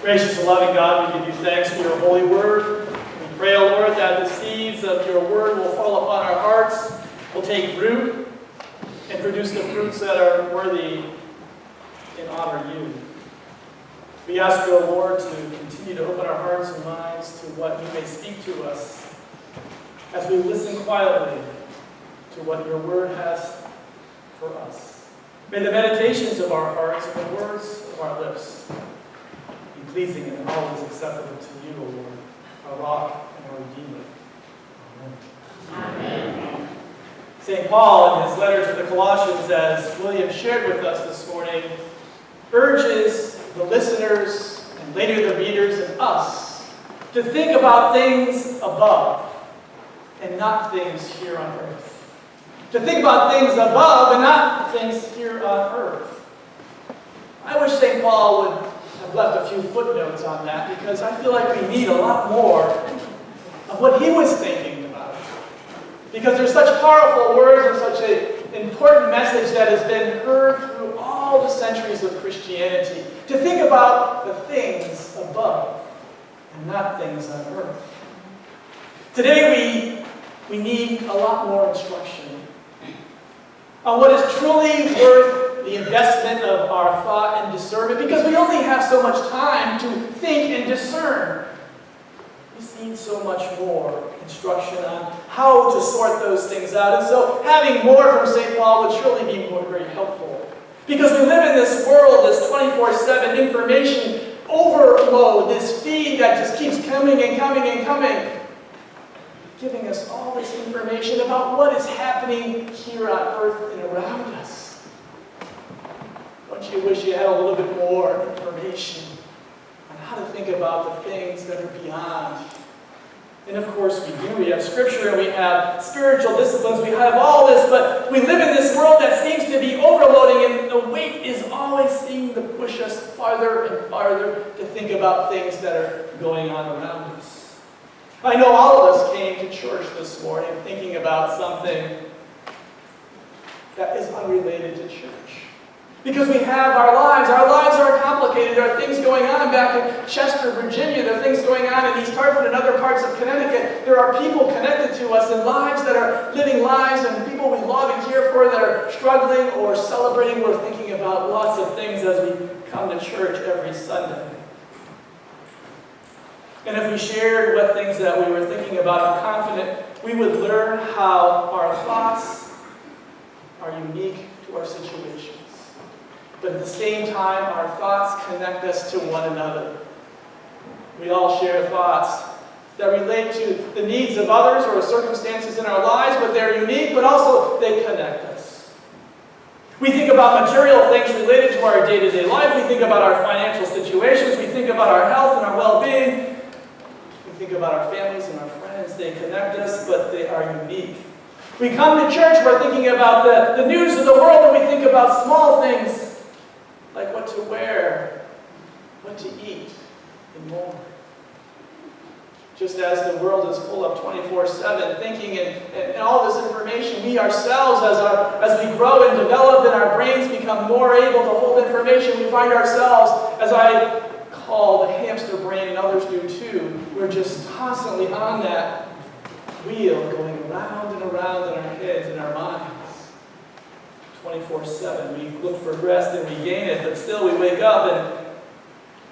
Gracious and loving God, we give you thanks for your holy word. We pray, O Lord, that the seeds of your word will fall upon our hearts, will take root, and produce the fruits that are worthy and honor you. We ask you, O Lord, to continue to open our hearts and minds to what you may speak to us as we listen quietly to what your word has for us. May the meditations of our hearts and the words of our lips be pleasing and always acceptable to you, O Lord, our rock and our redeemer. Amen. Amen. St. Paul, in his letter to the Colossians, as William shared with us this morning, urges the listeners and later the readers and us to think about things above and not things here on earth. To think about things above and not things here on earth. I wish St. Paul would have left a few footnotes on that, because I feel like we need a lot more of what he was thinking about. Because there's such powerful words and such an important message that has been heard through all the centuries of Christianity. To think about the things above and not things on earth. Today we need a lot more instruction on what is truly worth the investment of our thought and discernment, because we only have so much time to think and discern. We need so much more instruction on how to sort those things out. And so having more from St. Paul would surely be very helpful. Because we live in this world, this 24/7 information overload, this feed that just keeps coming and coming and coming, giving us all this information about what is happening here on earth and around us. Don't you wish you had a little bit more information on how to think about the things that are beyond? And of course we do. We have scripture and we have spiritual disciplines. We have all this, but we live in this world that seems to be overloading, and the weight is always seeming to push us farther and farther to think about things that are going on around us. I know all of us came to church this morning thinking about something that is unrelated to church. Because we have our lives. Our lives are complicated. There are things going on back in Chester, Virginia. There are things going on in East Hartford and other parts of Connecticut. There are people connected to us and lives that are living lives, and people we love and care for that are struggling or celebrating. We're thinking about lots of things as we come to church every Sunday. And if we shared what things that we were thinking about, I'm confident we would learn how our thoughts are unique to our situations. But at the same time, our thoughts connect us to one another. We all share thoughts that relate to the needs of others or circumstances in our lives, but they're unique, but also they connect us. We think about material things related to our day-to-day life. We think about our financial situations. We think about our health and our well-being. Think about our families and our friends. They connect us, but they are unique. We come to church, we're thinking about the news of the world, and we think about small things like what to wear, what to eat, and more. Just as the world is full of 24/7 thinking and all this information, we ourselves, as we grow and develop and our brains become more able to hold information, we find ourselves, as I call the hamster brain, and others do too, we're just constantly on that wheel going around and around in our heads and our minds. 24/7. We look for rest and we gain it, but still we wake up and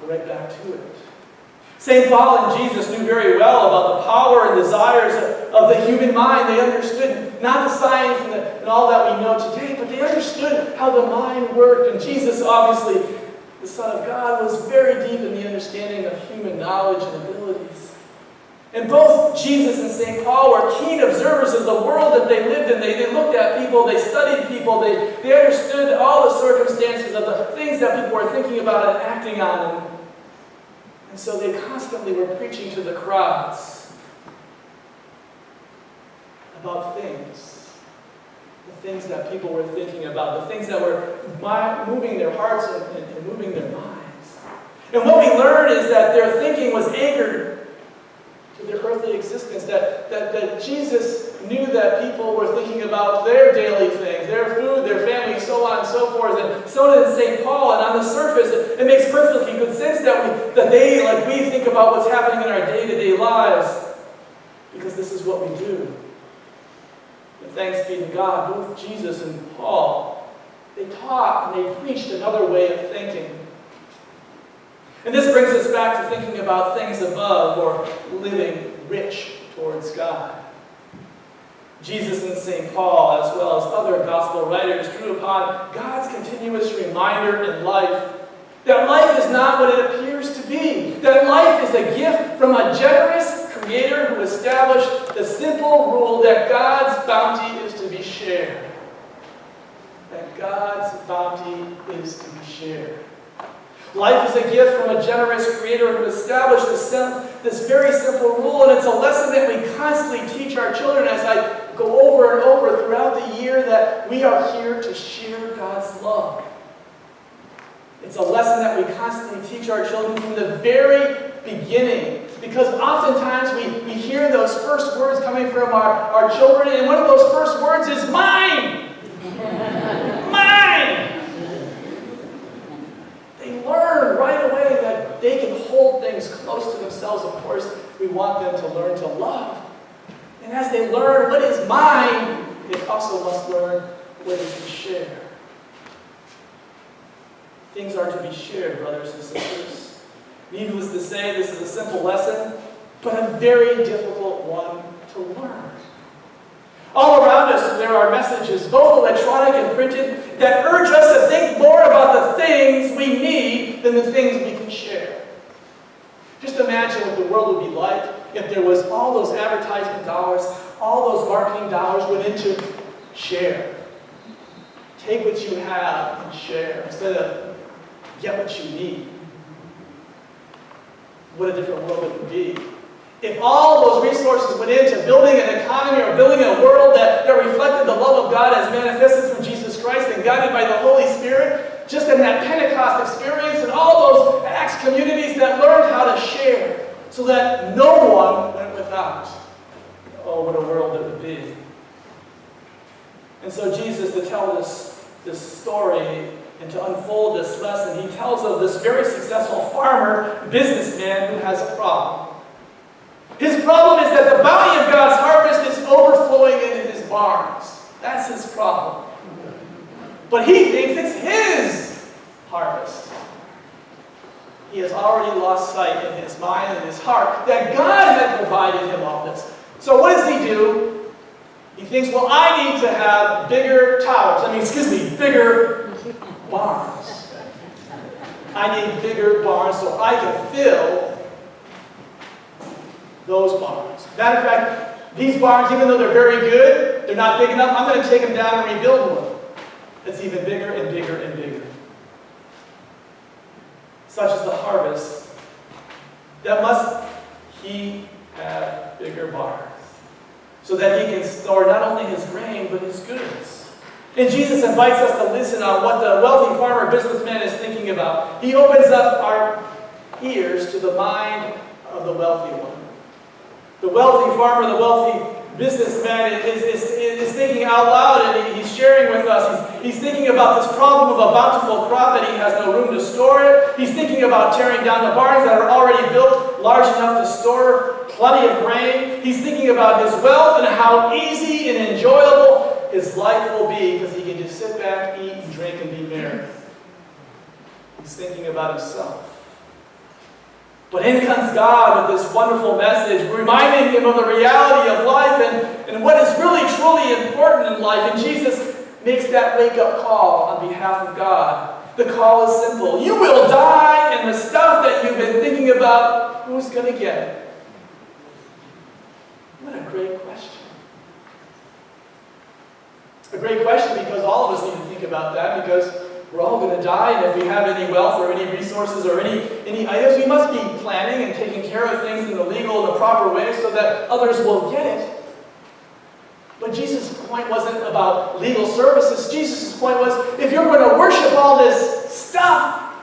go right back to it. St. Paul and Jesus knew very well about the power and desires of the human mind. They understood not the science and all that we know today, but they understood how the mind worked. And Jesus, obviously, the Son of God, was very deep in the understanding of human knowledge and abilities. And both Jesus and St. Paul were keen observers of the world that they lived in. They looked at people, they studied people, they understood all the circumstances of the things that people were thinking about and acting on. And so they constantly were preaching to the crowds about things. The things that people were thinking about, the things that were moving their hearts and moving their minds. And what we learn is that their thinking was anchored to their earthly existence, that Jesus knew that people were thinking about their daily things, their food, their family, so on and so forth. And so did St. Paul. And on the surface, it makes perfectly good sense that that they, like we, think about what's happening in our day-to-day lives, because this is what we do. And thanks be to God, both Jesus and Paul, they taught and they preached another way of thinking. And this brings us back to thinking about things above, or living rich towards God. Jesus and St. Paul, as well as other gospel writers, drew upon God's continuous reminder in life that life is not what it appears to be. That life is a gift from a generous Creator who established the simple rule that God's bounty is to be shared. That God's bounty is to be shared. Life is a gift from a generous Creator who established this very simple rule, and it's a lesson that we constantly teach our children as I go over and over throughout the year, that we are here to share God's love. It's a lesson that we constantly teach our children from the very beginning, because oftentimes we hear those first words coming from our children, and one of those first words is mine! Mine! They learn right away that they can hold things close to themselves. Of course, we want them to learn to love. And as they learn what is mine, they also must learn what is to share. Things are to be shared, brothers and sisters. Needless to say, this is a simple lesson, but a very difficult one to learn. All around us, there are messages, both electronic and printed, that urge us to think more about the things we need than the things we can share. Just imagine what the world would be like if there was all those advertising dollars, all those marketing dollars went into share. Take what you have and share instead of get what you need. What a different world it would be. If all those resources went into building an economy or building a world that reflected the love of God as manifested through Jesus Christ and guided by the Holy Spirit, just in that Pentecost experience and all those Acts communities that learned how to share so that no one went without. Oh, what a world it would be. And so Jesus, to tell this story and to unfold this lesson, he tells of this very successful farmer, businessman who has a problem. His problem is that the bounty of God's harvest is overflowing into his barns. That's his problem. But he thinks it's his harvest. He has already lost sight in his mind and his heart that God had provided him all this. So what does he do? He thinks, well, I need to have bigger bigger barns. I need bigger barns so I can fill those barns. Matter of fact, these barns, even though they're very good, they're not big enough. I'm going to take them down and rebuild one that's even bigger and bigger and bigger. Such is the harvest. That must he have bigger barns so that he can store not only his grain but his goods. And Jesus invites us to listen on what the wealthy farmer businessman is thinking about. He opens up our ears to the mind of the wealthy one. The wealthy farmer, the wealthy businessman is thinking out loud, and he's sharing with us. He's thinking about this problem of a bountiful crop that he has no room to store it. He's thinking about tearing down the barns that are already built large enough to store plenty of grain. He's thinking about his wealth and how easy and enjoyable his life will be because he can just sit back, eat, and drink, and be merry. He's thinking about himself. But in comes God with this wonderful message, reminding him of the reality of life and what is really, truly important in life. And Jesus makes that wake-up call on behalf of God. The call is simple. You will die, and the stuff that you've been thinking about, who's going to get it? What a great question. A great question because all of us need to think about that, because we're all going to die, and if we have any wealth or any resources or any items, we must be planning and taking care of things in the legal and the proper way so that others will get it. But Jesus' point wasn't about legal services. Jesus' point was, if you're going to worship all this stuff,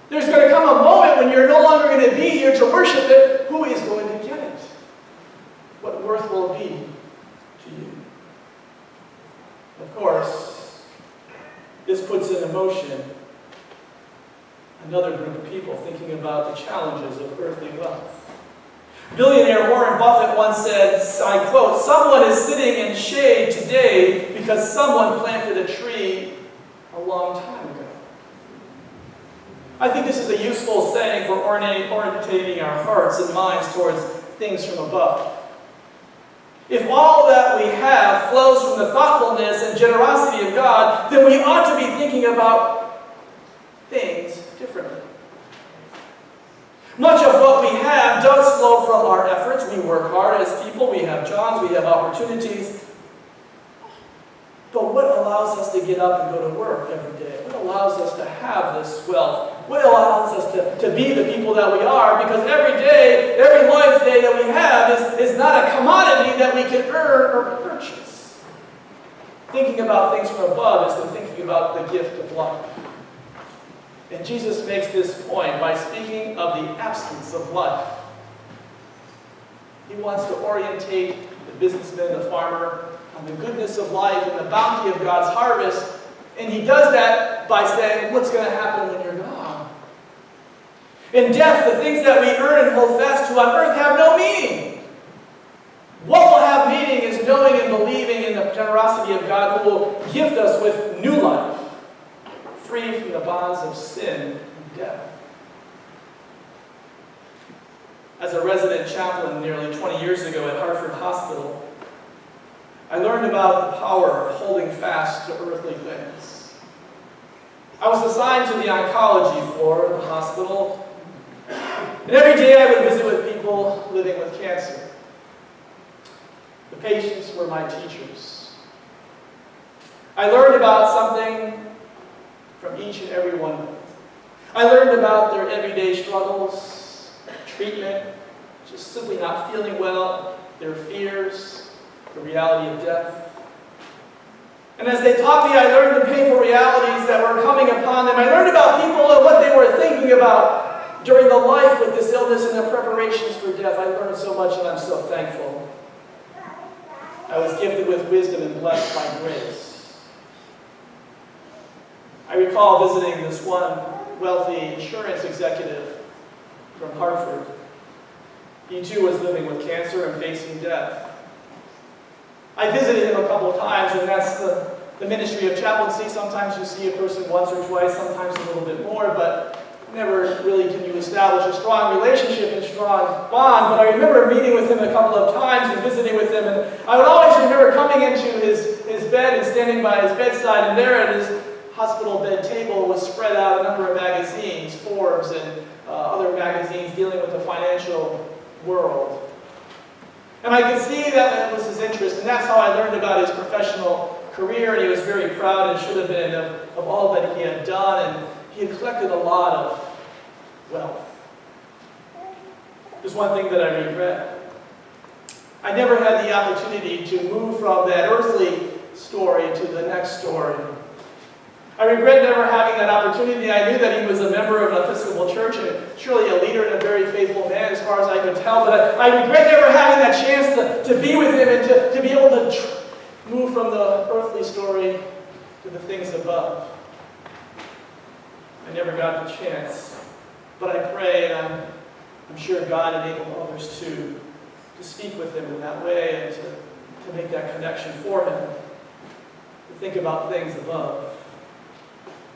there's going to come a moment when you're no longer going to be here to worship it. Who is going to get it? What worth will it be to you? Of course, this puts in motion another group of people thinking about the challenges of earthly wealth. Billionaire Warren Buffett once said, I quote, "Someone is sitting in shade today because someone planted a tree a long time ago." I think this is a useful saying for orientating our hearts and minds towards things from above. If all that we have flows from the thoughtfulness and generosity of God, then we ought to be thinking about things differently. Much of what we have does flow from our efforts. We work hard as people, we have jobs, we have opportunities. But what allows us to get up and go to work every day? What allows us to have this wealth? What allows us to be the people that we are? Because every day, every life day that we have is not a commodity that we can earn or purchase. Thinking about things from above is the thinking about the gift of life. And Jesus makes this point by speaking of the absence of life. He wants to orientate the businessman, the farmer, on the goodness of life and the bounty of God's harvest. And he does that by saying, what's going to happen when you're gone? In death, the things that we earn and hold fast to on earth have no meaning. What will have meaning is knowing and believing in the generosity of God who will gift us with new life, free from the bonds of sin and death. As a resident chaplain nearly 20 years ago at Hartford Hospital, I learned about the power of holding fast to earthly things. I was assigned to the oncology floor of the hospital, and every day I would visit with people living with cancer. The patients were my teachers. I learned about something from each and every one of them. I learned about their everyday struggles, treatment, just simply not feeling well, their fears, the reality of death. And as they taught me, I learned the painful realities that were coming upon them. I learned about people and what they were thinking about during the life with this illness and their preparations for death. I learned so much, and I'm so thankful. I was gifted with wisdom and blessed by grace. I recall visiting this one wealthy insurance executive from Hartford. He too was living with cancer and facing death. I visited him a couple of times, and that's the ministry of chaplaincy. Sometimes you see a person once or twice, sometimes a little bit more, but never really can you establish a strong relationship and strong bond. But I remember meeting with him a couple of times and visiting with him, and I would always remember coming into his bed and standing by his bedside, and there at his hospital bed table was spread out a number of magazines, Forbes and other magazines dealing with the financial world. And I could see that was his interest, and that's how I learned about his professional career, and he was very proud and should have been of all that he had done, and he had collected a lot of wealth. There's one thing that I regret. I never had the opportunity to move from that earthly story to the next story. I regret never having that opportunity. I knew that he was a member of an Episcopal church and surely a leader and a very faithful man as far as I could tell, but I regret never having that chance to be with him and to be able to move from the earthly story to the things above. I never got the chance, but I pray, and I'm sure God enabled others to speak with him in that way and to make that connection for him, to think about things above.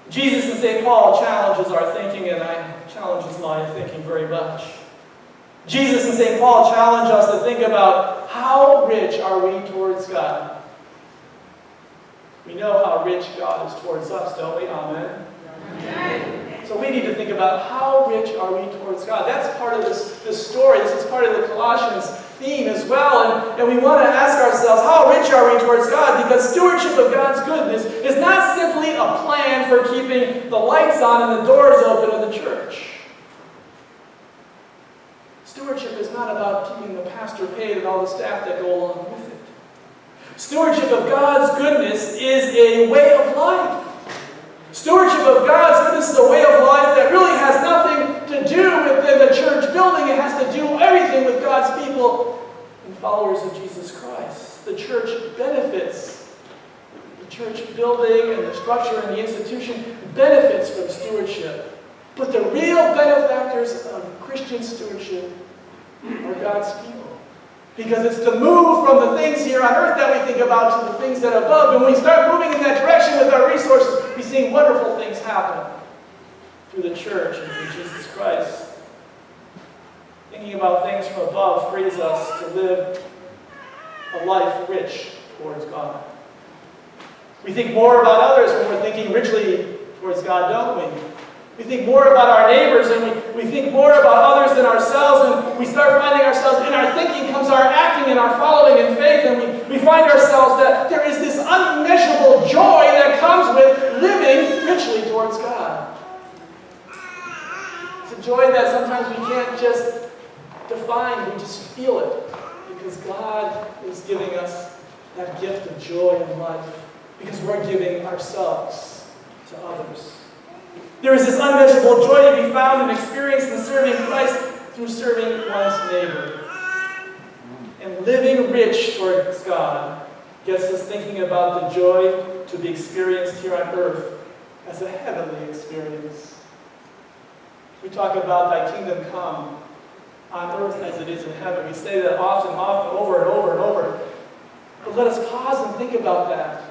Jesus and St. Paul challenges our thinking, and challenges my thinking very much. Jesus and St. Paul challenge us to think about how rich are we towards God. We know how rich God is towards us, don't we? Amen. Amen. So we need to think about how rich are we towards God. That's part of this story. This is part of the Colossians theme as well. And we want to ask ourselves, how rich are we towards God? Because stewardship of God's goodness is not simply a plan for keeping the lights on and the doors open of the church. Stewardship is not about keeping the pastor paid and all the staff that go along with it. Stewardship of God's goodness is a way of life. Stewardship of God's goodness is a way of life that really has nothing to do with the church building. It has to do everything with God's people and followers of Jesus Christ. The church benefits. The church building and the structure and the institution benefits from stewardship. But the real benefactors of Christian stewardship are God's people. Because it's to move from the things here on earth that we think about to the things that are above. And when we start moving in that direction with our resources, we see wonderful things happen through the church and through Jesus Christ. Thinking about things from above frees us to live a life rich towards God. We think more about others when we're thinking richly towards God, don't we? We think more about our neighbors and we think more about others than ourselves, and we start finding ourselves, in our thinking comes our acting and our following in faith, and we find ourselves that there is this unmeasurable joy that comes with living richly towards God. It's a joy that sometimes we can't just define, we just feel it, because God is giving us that gift of joy in life, because we're giving ourselves to others. There is this unmeasurable joy to be found and experienced in serving Christ through serving one's neighbor. And living rich towards God gets us thinking about the joy to be experienced here on earth as a heavenly experience. We talk about thy kingdom come on earth as it is in heaven. We say that often, over and over and over. But let us pause and think about that.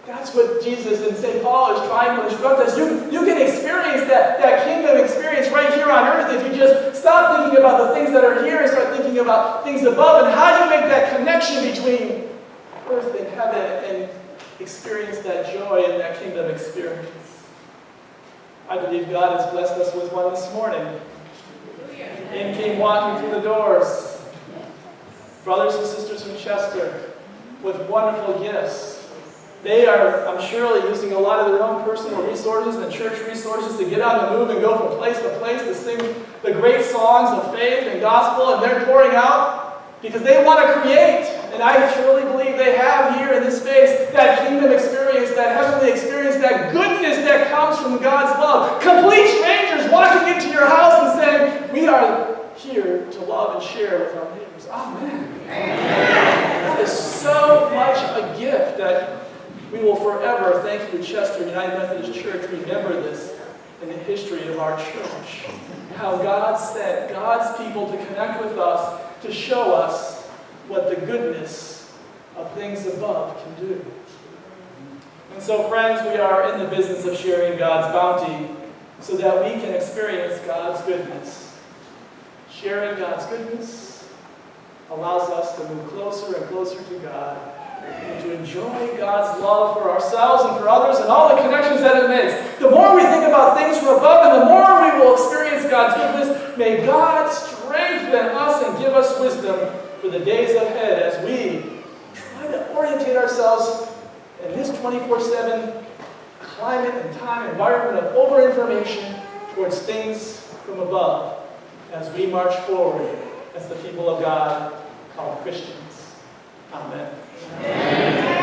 That's what Jesus and St. Paul is trying to instruct us. You can experience that kingdom experience right here on earth if you just stop thinking about the things that are here and start thinking about things above. And how do you make that connection between earth and heaven and experience that joy in that kingdom experience? I believe God has blessed us with one this morning. In came walking through the doors, brothers and sisters from Chester, with wonderful gifts. They are, I'm surely, using a lot of their own personal resources and church resources to get out and move and go from place to place to sing the great songs of faith and gospel, and they're pouring out because they want to create, and I truly believe they have here in this space, that kingdom experience, that heavenly experience, that goodness that comes from God's love. Complete strangers walking into your house and saying, we are here to love and share with our neighbors. Amen. That is so much a gift that we will forever, thank you, Chester United Methodist Church, remember this in the history of our church. How God sent God's people to connect with us, to show us what the goodness of things above can do. And so, friends, we are in the business of sharing God's bounty so that we can experience God's goodness. Sharing God's goodness allows us to move closer and closer to God, and to enjoy God's love for ourselves and for others and all the connections that it makes. The more we think about things from above, and the more we will experience God's goodness, may God strengthen us and give us wisdom for the days ahead as we try to orientate ourselves in this 24/7 climate and time environment of over-information towards things from above as we march forward as the people of God called Christians. Amen. Amen.